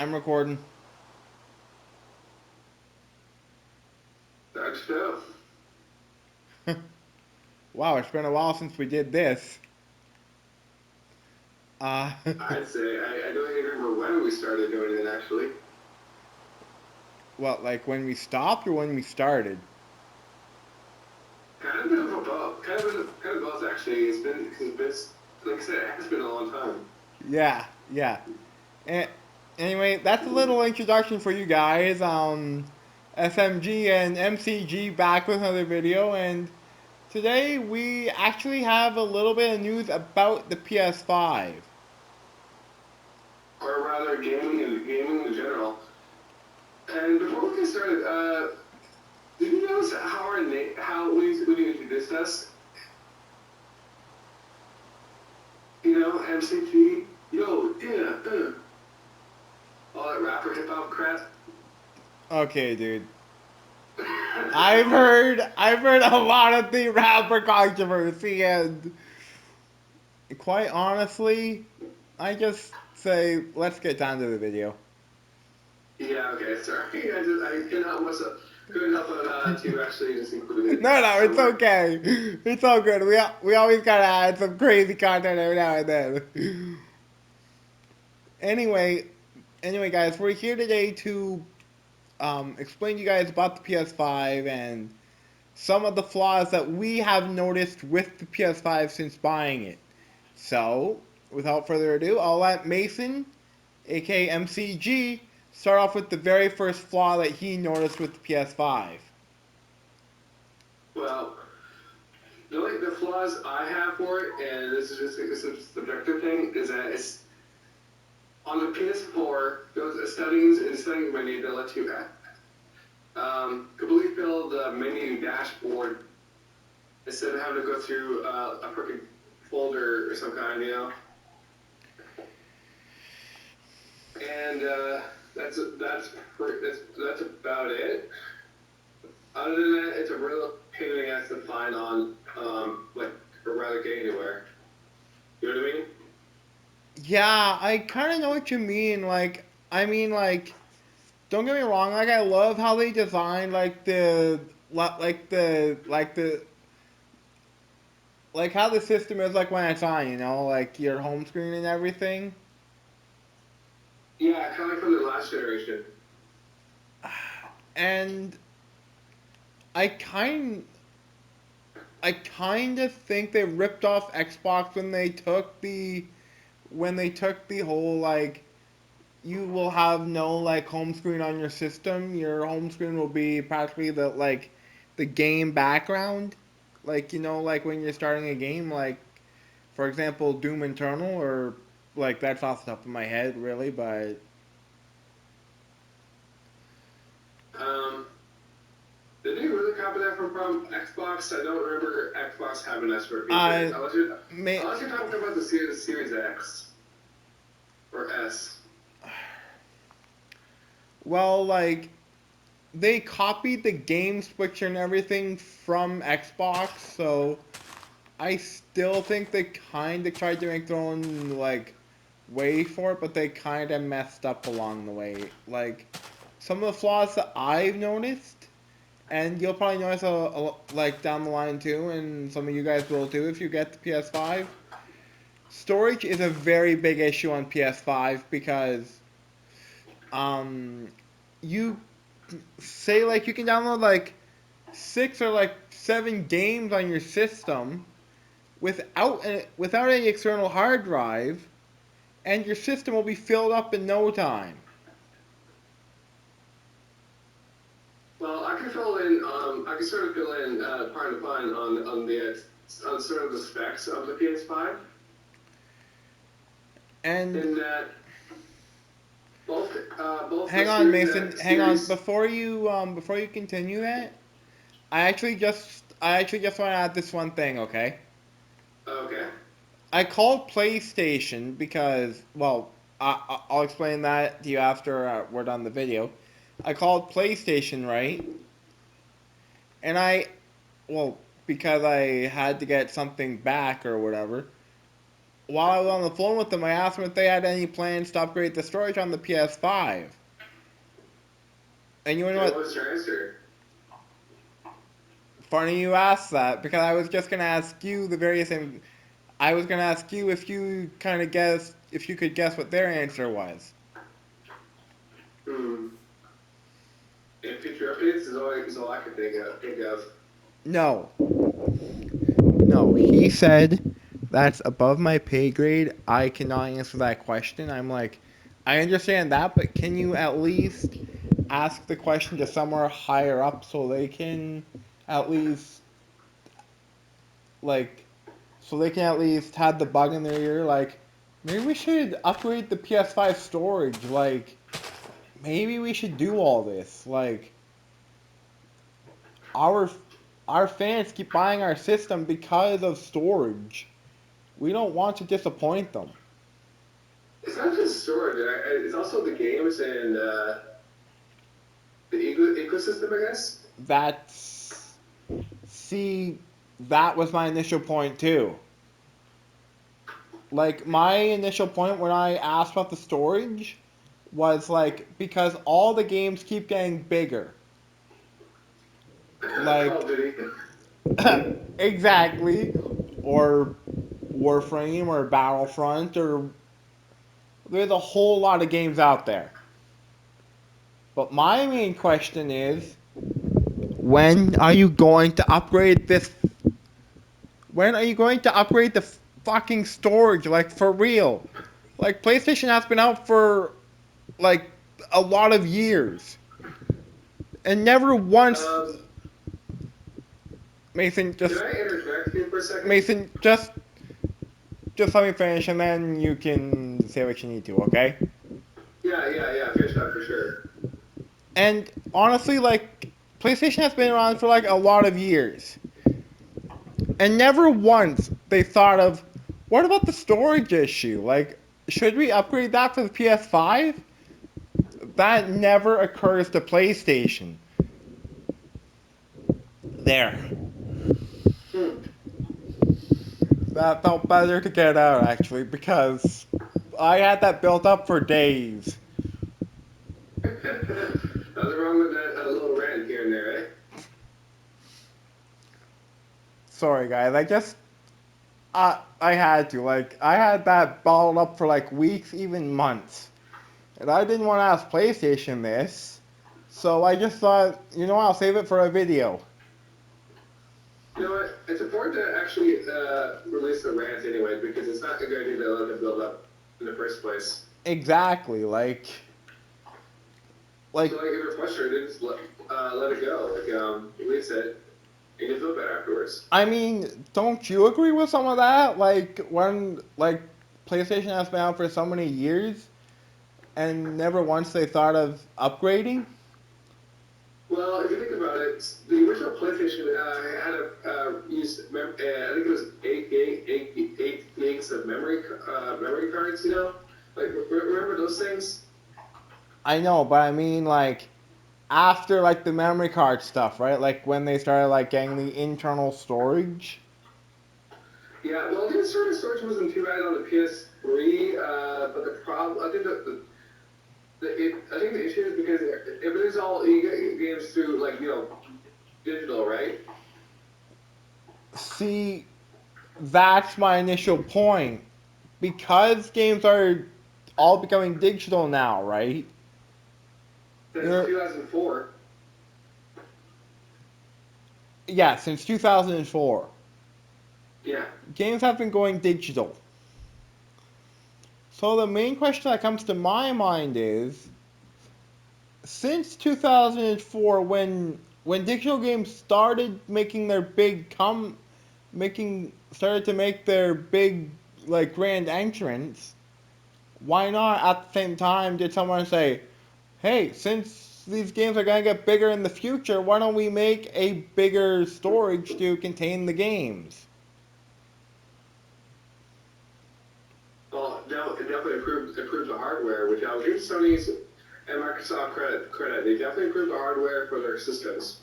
I'm recording. That's true. Wow, it's been a while since we did this. Uh, I'd say I don't even remember when we started doing it actually. what, like when we stopped or when we started? Kind of been of both. Kind of both actually. Like I said, it has been a long time. Yeah, yeah. A- anyway, that's a little introduction for you guys. SMG and MCG back with another video, and today we actually have a little bit of news about the PS5. Or rather, gaming in general. And before we get started, did you notice how our name, how we introduced us? You know, MCG. Yo, yeah, all that rapper hip hop crap. Okay, dude. I've heard a lot of the rapper controversy, and quite honestly, I just say let's get down to the video. Yeah, okay, sorry. I couldn't help but to actually just include it No, it's somewhere. okay. It's all good. We always gotta add some crazy content every now and then. anyway, anyway, guys, we're here today to explain to you guys about the PS5 and some of the flaws that we have noticed with the PS5 since buying it. So, without further ado, I'll let Mason, aka MCG, start off with the very first flaw that he noticed with the PS5. Well, the flaws I have for it, and this is a subjective thing, is that it's on the PS4. Those studying menu that let you completely fill the menu dashboard instead of having to go through a freaking folder or some kind, you know. And that's about it. Other than that, it's a real pain in the ass to find on like or rather get anywhere. You know what I mean? Yeah, I kind of know what you mean. Like, don't get me wrong. Like, I love how they designed like how the system is like when it's on. Like your home screen and everything. Yeah, kind of like from the last generation. And I kind I kind of think they ripped off Xbox when they took the whole like you will have no like home screen on your system. Your home screen will be practically the game background. Like like when you're starting a game, like for example Doom Eternal, or like that's off the top of my head really, but Um, did they really copy that from Xbox? I don't remember Xbox having that sort of feature. I may Unless you're talking about the Series X or S. well like they copied the game switcher and everything from Xbox, so I still think they kind of tried to make their own like way for it, but they kind of messed up along the way. Like some of the flaws that I've noticed, and you'll probably notice like down the line too, and some of you guys will too if you get the PS5. Storage is a very big issue on PS5 because um you say like you can download like 6 or 7 games on your system without any external hard drive, and your system will be filled up in no time. Well, I can fill in. I can sort of fill in part of mine on sort of the specs of the PS5. And In that both the hang on, Series Mason. X, Hang on Series. before you continue that. I actually just want to add this one thing, okay? Okay. I called PlayStation because, well, I'll explain that to you after we're done the video. I called PlayStation, right? And well, because I had to get something back or whatever. while I was on the phone with them, I asked them if they had any plans to upgrade the storage on the PS5. And you know And what what? was your answer? Funny you asked that because I was just gonna ask you the very same. I was gonna ask you if you kind of guessed if you could guess what their answer was. Hmm. And future updates is all I can think of. No, no. He said that's above my pay grade. I cannot answer that question. I'm like, I understand that, but can you at least ask the question to somewhere higher up so they can at least like so they can at least have the bug in their ear like maybe we should upgrade the PS5 storage like maybe we should do all this like our our fans keep buying our system because of storage. We don't want to disappoint them. It's not just storage. It's also the games and the ecosystem, I guess. That's see that was my initial point too. Like my initial point when I asked about the storage was like because all the games keep getting bigger. Call of Like Duty. exactly, or Warframe or Battlefront or there's a whole lot of games out there. But my main question is when are you going to upgrade this when are you going to upgrade the fucking storage like for real? Like PlayStation has been out for like a lot of years and never once Um, Mason can just I interject here for a second? Mason just let me finish and then you can say what you need to, okay? Yeah. Finish that for sure. And honestly, like PlayStation has been around for like a lot of years, and never once they thought of what about the storage issue? Like, should we upgrade that for the PS5? That never occurs to PlayStation. There, Hmm. that felt better to get out actually because I had that built up for days. Nothing wrong with that. A little rant here and there, eh? Sorry, guys. I had to like I had that bottled up for like weeks, even months. And I didn't want to ask PlayStation this, so I just thought, you know, I'll save it for a video. You know what? It's important to actually release the rant anyway because it's not a good idea to let it build up in the first place. Exactly, So like like if you're frustrated, just let it go. Like release it, and you feel better afterwards. I mean, don't you agree with some of that? Like when like PlayStation has been out for so many years and never once they thought of upgrading. Well, if you think about it, the original PlayStation had a I think it was 8 gigs of memory cards. You know, like remember those things? I know, but I mean like after like the memory card stuff, right? Like when they started like getting the internal storage. Yeah, well, the internal storage wasn't too bad on the PS3, but the problem, I think I think the issue is because everything's all you get games through like digital, right? See, that's my initial point. Because games are all becoming digital now, right? Since They're 2004. yeah, since 2004, Yeah. games have been going digital. So the main question that comes to my mind is since 2004 when digital games started making their big come making started to make their big like grand entrance, why not at the same time did someone say, hey, since these games are going to get bigger in the future, why don't we make a bigger storage to contain the games? Well, it definitely improved the hardware, which I'll give Sony's and Microsoft credit. They definitely improved the hardware for their systems.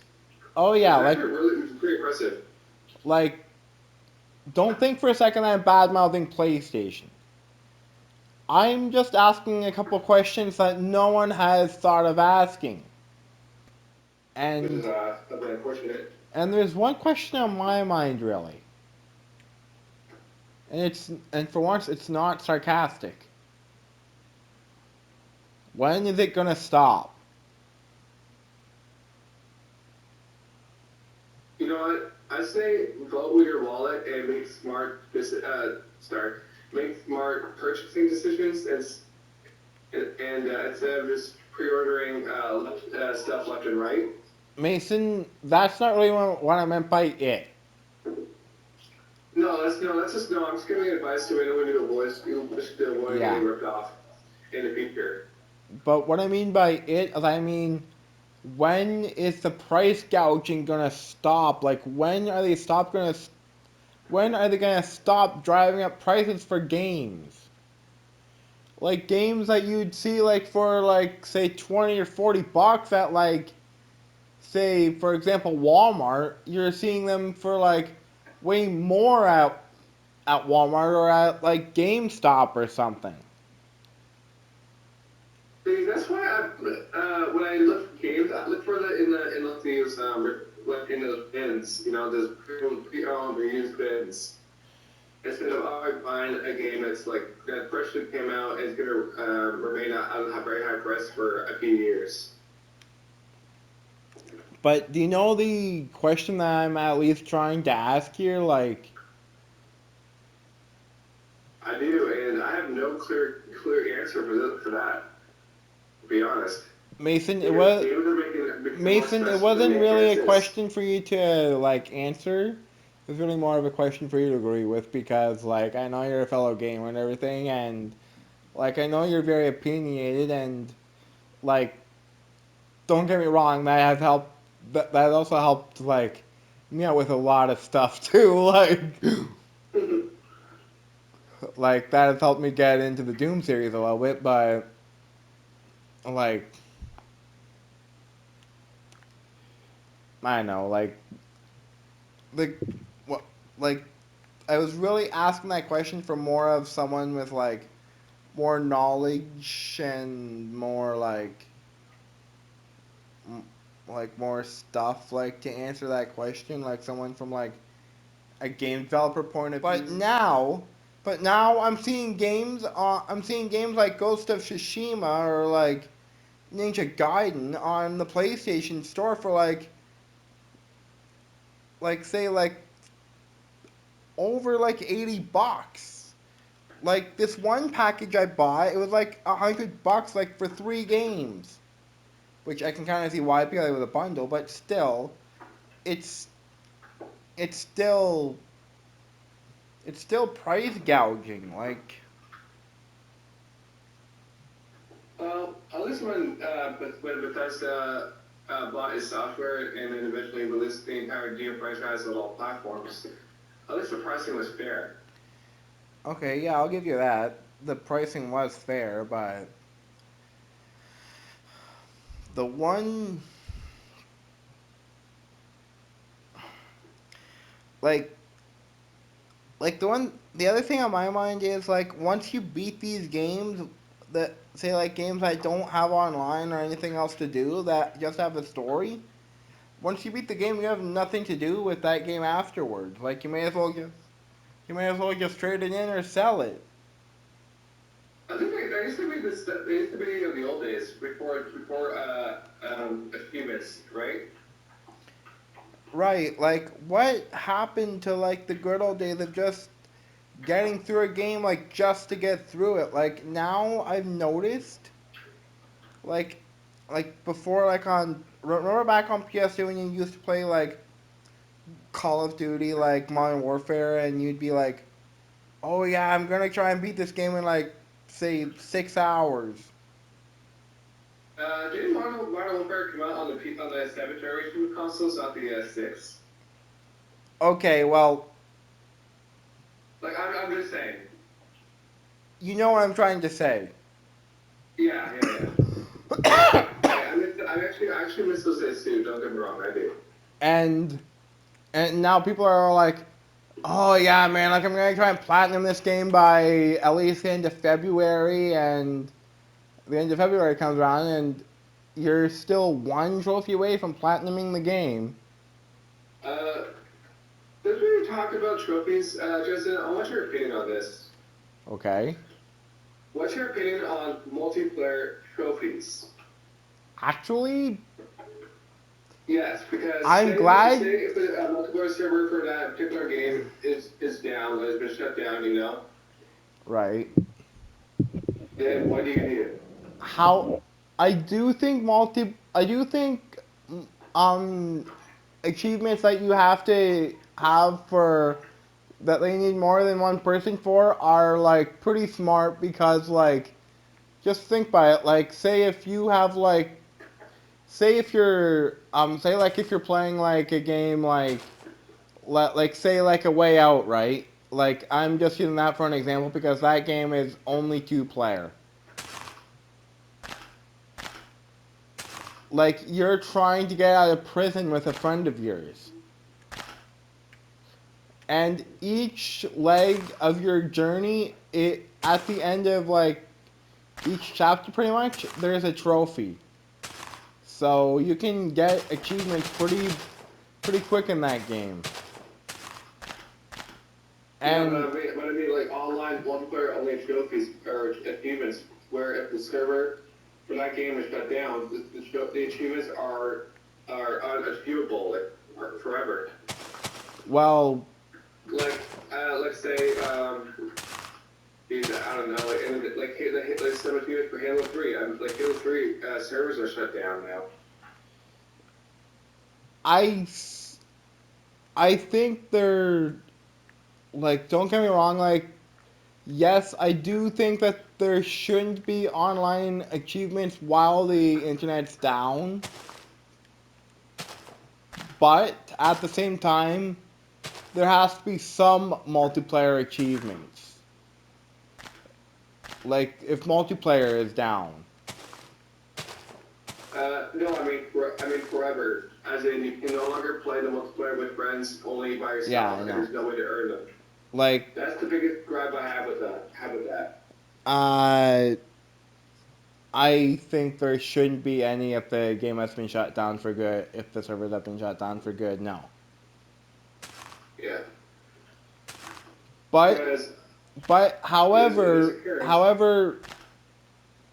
Oh It's yeah, actually really pretty impressive. like don't think for a second I'm bad mouthing PlayStation. I'm just asking a couple questions that no one has thought of asking. which is And a bit unfortunate. and there's one question on my mind really. And for once it's not sarcastic. When is it gonna stop? You know what? I say vote with your wallet and make smart make smart purchasing decisions and instead of just pre-ordering stuff left and right. Mason, that's not really what I meant by it. That's just no. I'm just giving advice to anyone who wish to avoid Yeah. getting ripped off in the future. But what I mean by it is I mean when is the price gouging gonna stop? Like when are they gonna stop driving up prices for games? Like games that you'd see like for like say 20 or 40 bucks at like say for example Walmart, you're seeing them for like way more at Walmart or at like GameStop or something. See, that's why when I look for games, I look for in these like in those bins, those pre-owned or used bins. Instead of always buying a game that's like that freshly came out and is gonna remain at a very high price for a few years. But do you know the question that I'm at least trying to ask here? Like, I do, and I have no clear answer for that. To be honest, Mason, it because was games are making more Mason, it expensive than wasn't they really a exist. question for you to like answer. It was really more of a question for you to agree with because like I know you're a fellow gamer and everything, and like I know you're very opinionated and like don't get me wrong, that has helped. That also helped like me out with a lot of stuff too. Like that has helped me get into the Doom series a little bit, but like I don't know, like what like I was really asking that question for more of someone with like more knowledge and more m- like more stuff like to answer that question, like someone from like a game developer point of view. But now I'm seeing games like Ghost of Tsushima or like Ninja Gaiden on the PlayStation Store for like say like over like 80 bucks. Like this one package I bought, it was like 100 bucks like for 3 games, which I can kind of see why because it was a bundle, but still, it's it's still it's still price gouging. Like Well, at least when Bethesda bought its software and then eventually released the entire Doom franchise on all platforms, at least the pricing was fair. okay, yeah, I'll give you that. The pricing was fair, but the one like the other thing on my mind is like once you beat these games that say like games that don't have online or anything else to do that just have a story, once you beat the game you have nothing to do with that game afterwards. Like you may as well just trade it in or sell it. I think there used to be this. There used to be in the old days before achievements, right? Right, like what happened to like the good old days of just getting through a game like just to get through it? Like now I've noticed like before like on remember back on PS2 when you used to play like Call of Duty like Modern Warfare and you'd be like, "Oh yeah, I'm going to try and beat this game in like say 6 hours." Didn't Modern Warfare come out on the 7th generation consoles, not the six? Okay, well, Like I'm just saying. you know what I'm trying to say. Yeah. I actually miss those days too. Don't get me wrong, I do. and and now people are like, Oh yeah, man! Like I'm gonna try and platinum this game by at least the end of February, and the end of February comes around, and you're still one trophy away from platinuming the game. Uh, since we were talking about trophies, Justin, I want your opinion on this. Okay. What's your opinion on multiplayer trophies? Actually, Yes, because I'm glad. say if the multiplayer server for that particular game is down, has been shut down, Right. then what do you do? How I do think um achievements that you have to have for that they need more than one person for are like pretty smart because like just think by it, like say if you have like say if you're say like if you're playing like a game like say like a Way Out, right? Like I'm just using that for an example because that game is only two player. Like you're trying to get out of prison with a friend of yours. And each leg of your journey, it at the end of like each chapter pretty much, there's a trophy. So you can get achievements pretty quick in that game. Yeah, And but I mean, like online multiplayer only trophies or achievements, where if the server for that game is shut down, the achievements are unachievable like forever. well, Like, let's say, geez, I don't know, like, like some achievements for Halo 3. Like Halo 3 servers are shut down now. I I think they're like don't get me wrong, like yes, I do think that there shouldn't be online achievements while the internet's down, but at the same time, there has to be some multiplayer achievements. Like if multiplayer is down. No, I mean forever. As in, you can no longer play the multiplayer with friends, only by Yeah, yourself, I and know. there's no way to earn them. Like That's the biggest gripe I have with that. uh I think there shouldn't be any if the game has been shut down for good, if the servers have been shut down for good, no. Yeah, But because but in this however, occurrence, however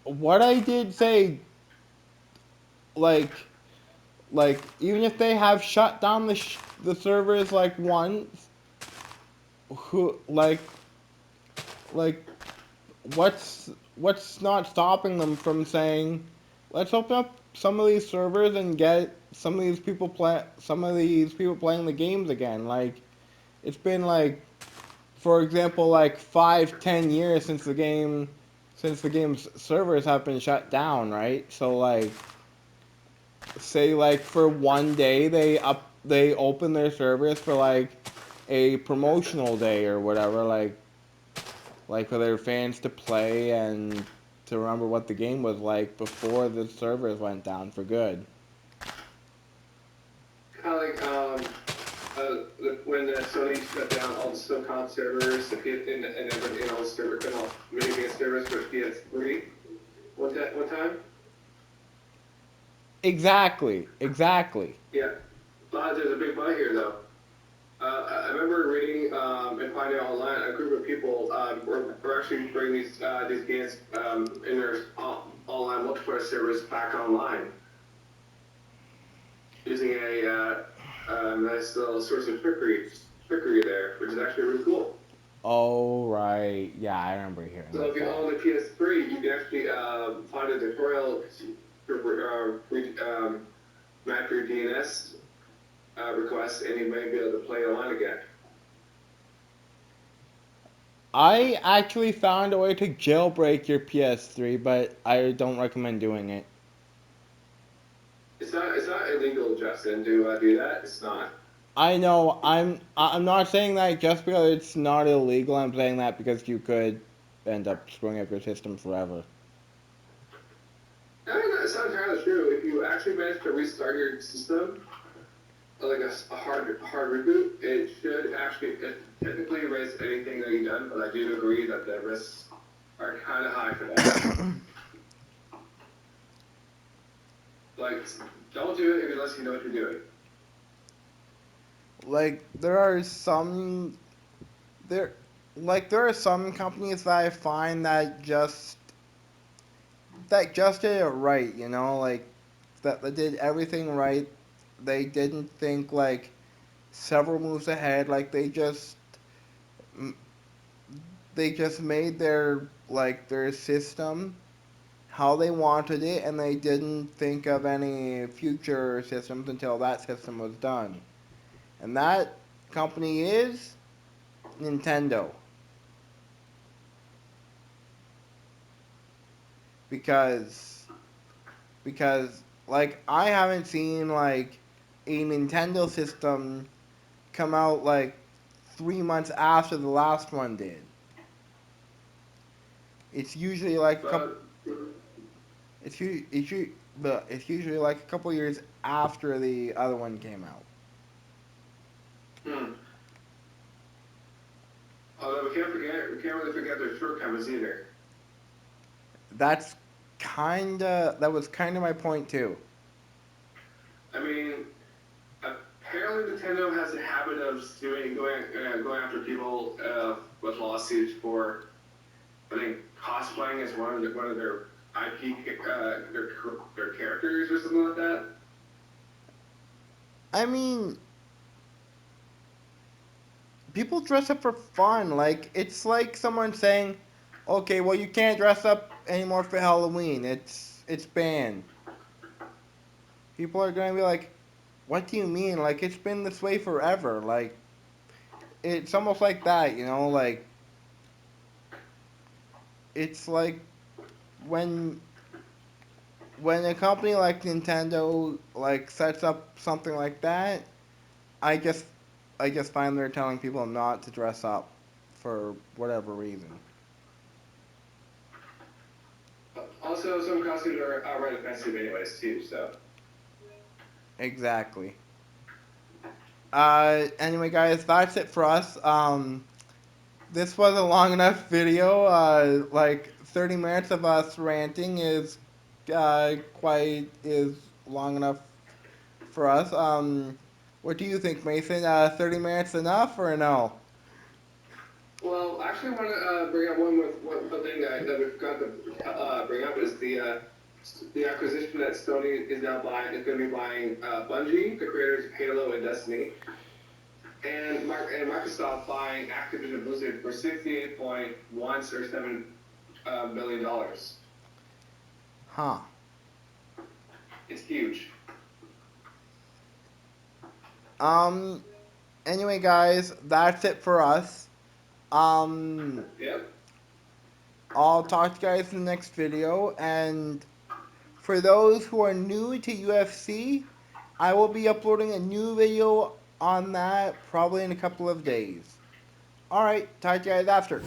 what I did say like even if they have shut down the servers like once, who like what's not stopping them from saying, let's open up some of these servers and get some of these people playing the games again. Like it's been like, for example, like 5-10 years since the game's servers have been shut down, right? So like say like for one day they open their servers for like a promotional day or whatever, like for their fans to play and to remember what the game was like before the servers went down for good. kind of like when Sony shut down all the SOCOM servers, and everything else, and all video game servers for PS3 one time. Exactly. Yeah, but there's a big but here though. I remember reading and finding online a group of people were actually bringing these games in their online multiplayer servers back online using a nice little source of trickery there, which is actually really cool. Oh right, yeah, I remember hearing So about if you that. own the PS3, you can actually find a tutorial for map your DNS requests, and you may be able to play online again. I actually found a way to jailbreak your PS3, but I don't recommend doing it. It's not illegal, Justin, to do that. It's not. I know I'm not saying that just because it's not illegal. I'm saying that because you could end up screwing up your system forever. No, it's not entirely true. If you actually manage to restart your system, like a hard reboot, it should actually it technically erase anything that you've done. But I do agree that the risks are kind of high for that. Like, don't do it unless you know what you're doing. Like there there are some companies that I find that just did it right, you know, like that they did everything right. They didn't think like several moves ahead. Like they just made their system how they wanted it, and they didn't think of any future systems until that system was done. And that company is Nintendo. Because like I haven't seen like a Nintendo system come out like 3 months after the last one did. It's usually like a couple. But It's usually like a couple years after the other one came out. hmm. Although we can't really forget their shortcomings either. That's that was kinda my point too. I mean, apparently Nintendo has a habit of going after people with lawsuits for I think cosplaying as one of their IP their characters or something like that. I mean, people dress up for fun. Like it's like someone saying, "Okay, well you can't dress up anymore for Halloween. It's banned." People are gonna be like, "What do you mean? Like it's been this way forever." Like it's almost like that, you know? Like it's like when a company like Nintendo like sets up something like that, I just find they're telling people not to dress up for whatever reason. Also, some costumes are outright offensive anyways too. So Exactly. Anyway, guys, that's it for us. This was a long enough video. Like 30 minutes of us ranting is long enough for us. What do you think, Mason? 30 minutes enough or no? well, actually, I want to bring up one thing that we forgot to bring up is the acquisition that Sony is now buying is going to be buying Bungie, the creators of Halo and Destiny, and Microsoft buying Activision Blizzard for 68.1 or 7 billion dollars. Huh. It's huge. Um. Anyway, guys, that's it for us. Um. Yep. I'll talk to you guys in the next video. And for those who are new to UFC, I will be uploading a new video on that probably in a couple of days. Alright, talk to you guys after.